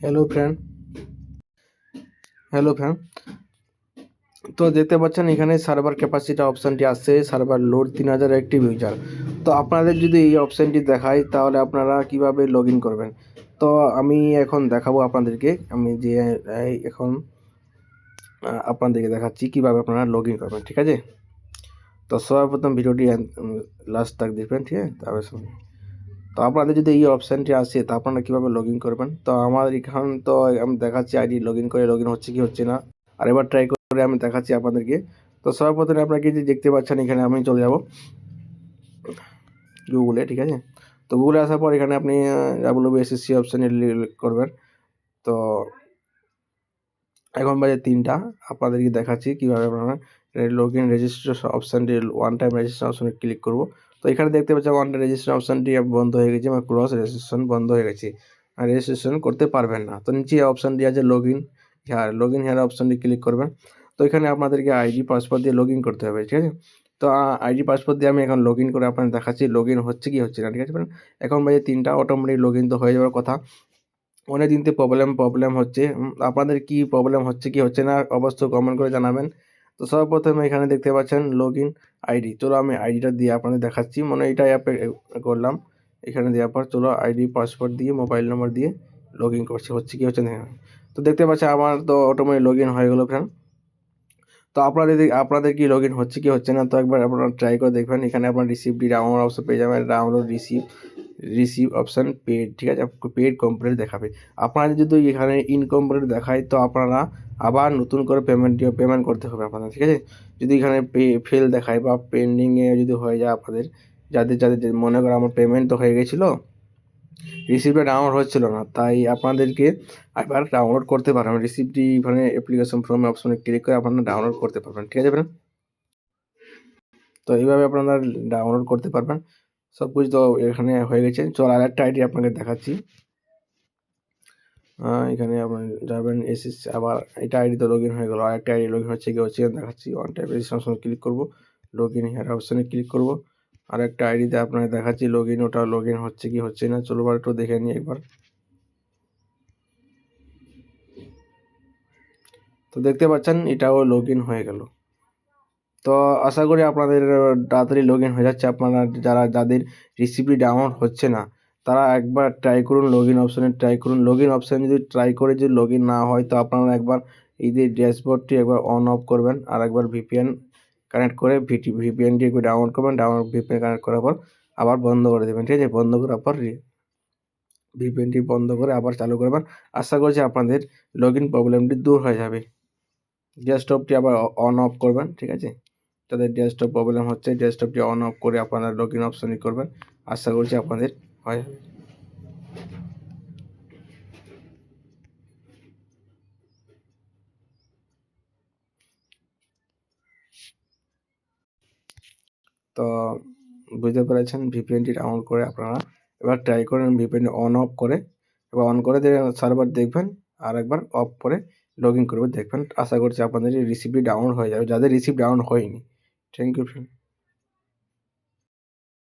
Hello friend hello friend তো দেখতে পাচ্ছেন এখানে সার্ভার ক্যাপাসিটি অপশানটি আসছে, সার্ভার লোড 3000 অ্যাক্টিভ ইউজার। তো আপনাদের যদি এই অপশানটি দেখায় তাহলে আপনারা কিভাবে লগ ইন করবেন। তো আমি এখন দেখাবো আপনাদেরকে, আমি যে এখন আপনাদেরকে দেখাচ্ছি কিভাবে আপনারা লগ ইন করবেন, ঠিক আছে। তো সর্বপ্রথম ভিডিওটি লাস্ট তক দেখবেন, ঠিক আছে। তারপরে তো আপনাদের যদি এই অপশানটি আসে তো আপনারা কীভাবে লগ ইন করবেন। তো আমার এখান তো আমি দেখাচ্ছি আইডি লগ ইন করে লগ ইন হচ্ছে কি হচ্ছে না, আর এবার ট্রাই করে আমি দেখাচ্ছি আপনাদেরকে। তো সর্বপ্রথমে আপনাকে যে দেখতে পাচ্ছেন এখানে আমি চলে যাব গুগলে, ঠিক আছে। তো গুগলে আসার পর এখানে আপনি WSSC অপশানে ক্লিক করবেন। তো এখন বাজে 3টা, আপনাদেরকে দেখাচ্ছি কীভাবে আপনারা লগ ইন রেজিস্ট্রেশন অপশানটি ওয়ান টাইম রেজিস্ট্রেশন অপশানে ক্লিক করব। তো এখানে দেখতে পাচ্ছি ওয়ান টাইম রেজিস্ট্রেশন অপশানটি বন্ধ হয়ে গেছে, আমার ক্রস রেজিস্ট্রেশন বন্ধ হয়ে গেছে, আর রেজিস্ট্রেশন করতে পারবেন না। তো নিচে অপশানটি আছে লগ ইন হেয়ার অপশানটি ক্লিক করবেন। তো এখানে আপনাদেরকে আইডি পাসওয়ার্ড দিয়ে লগ ইন করতে হবে, ঠিক আছে। তো আইডি পাসওয়ার্ড দিয়ে আমি এখন লগ ইন করে আপনাদের দেখাচ্ছি লগ ইন হচ্ছে কি হচ্ছে না, ঠিক আছে। এখন বাজে 3টা, অটোমেটিক লগ ইন তো হয়ে যাওয়ার কথা। অনেক দিন থেকে প্রবলেম হচ্ছে, আপনাদের কি প্রবলেম হচ্ছে কি হচ্ছে না অবশ্যই কমেন্ট করে জানাবেন। তো সর্বপ্রথমে এখানে দেখতে পাচ্ছেন লগ ইন আইডি, চলো আমি আইডিটা দিয়ে আপনাদের দেখাচ্ছি, মনে হয় এটাই অ্যাপে করলাম। এখানে দেওয়ার পর চলো আইডি পাসওয়ার্ড দিয়ে মোবাইল নম্বর দিয়ে লগ ইন করছি, হচ্ছে কি হচ্ছে না। তো দেখতে পাচ্ছেন আমার তো অটোমেটিক লগ ইন হয়ে গেলো ফ্রেন্ড। তো আপনাদের কি লগ ইন হচ্ছে কি হচ্ছে না, তো একবার আপনারা ট্রাই করে দেখবেন। এখানে আপনার রিসিপ্টটি ডাউনলোড অপশন পেয়ে যাবেন, ডাউনলোড রিসিভ অপশান পেড, ঠিক আছে। পেড কমপ্লিট দেখাবে। আপনাদের যদি এখানে ইনকমপ্লিট দেখায় তো আপনারা আবার নতুন করে পেমেন্ট করতে হবে আপনাদের, ঠিক আছে। যদি এখানে ফেল দেখায় বা পেন্ডিংয়ে যদি হয়ে যায় আপনাদের, যাদের মনে করো আমার পেমেন্ট তো হয়ে গেছিলো, রিসিপ্টটা ডাউনলোড হচ্ছিল না, তাই আপনাদেরকে একবার ডাউনলোড করতে পারবেন রিসিপ্টটি। এখানে অ্যাপ্লিকেশন ফর্ম অপশনে ক্লিক করে আপনারা ডাউনলোড করতে পারবেন, ঠিক আছে ফ্রেন্ড। তো এইভাবে আপনারা ডাউনলোড করতে পারবেন। সব কিছু তো এখানে হয়ে গেছে। চল আর একটা আইডি আপনাকে দেখাচ্ছি। এখানে আপনি যাবেন আবার এটা আইডি তো লগ ইন হয়ে গেলো, আর একটা আইডি লগ ইন হচ্ছে কি হচ্ছে দেখাচ্ছি। ওয়ান টাইম রেজিস্ট্রেশন ক্লিক করবো, লগ ইন হেয়ার অপশানে ক্লিক করবো, আর একটা আইডিতে আপনাকে দেখাচ্ছি লগ ইন, ওটা লগ ইন হচ্ছে কি হচ্ছে না, চলো একটু দেখে নিই একবার। তো দেখতে পাচ্ছেন এটাও লগ ইন হয়ে গেল। তো আশা করি আপনাদের তাড়াতাড়ি লগ ইন হয়ে যাচ্ছে। আপনারা যাদের রিসিপি ডাউনলোড হচ্ছে না তারা একবার ট্রাই করুন, লগ ইন অপশানে ট্রাই করুন। লগ ইন অপশানে যদি ট্রাই করে যদি লগ ইন না হয় তো আপনারা একবার এই যে ড্যাশবোর্ডটি একবার অন অফ করবেন, আর একবার ভিপিএন কানেক্ট করে ভিপিএনটি একবার ডাউনলোড করবেন। ভিপিএন কানেক্ট করার পর আবার বন্ধ করে দেবেন, ঠিক আছে। বন্ধ করার পর ভিপিএনটি বন্ধ করে আবার চালু করবেন। আশা করছি আপনাদের লগ ইন প্রবলেমটি দূর হয়ে যাবে। ডেস্কটপটি আবার অন অফ করবেন, ঠিক আছে। যাদের ডেস্কটপ প্রবলেম হচ্ছে ডেস্কটপটি অন অফ করে আপনারা লগ ইন অপশানে করবেন। আশা করছি আপনাদের হয়। তো বুঝতে পেরেছেন, ভিপিএনটি ডাউনলোড করে আপনারা এবার ট্রাই করেন ভিপিএনটি অন অফ করে, এবার অন করে সার্ভার দেখবেন, আর একবার অফ করে লগ ইন করবে দেখবেন। আশা করছি আপনাদের রিসিপ্টটি ডাউনলোড হয়ে যাবে যাদের রিসিপ্ট ডাউনলোড হয়নি। Thank you friend.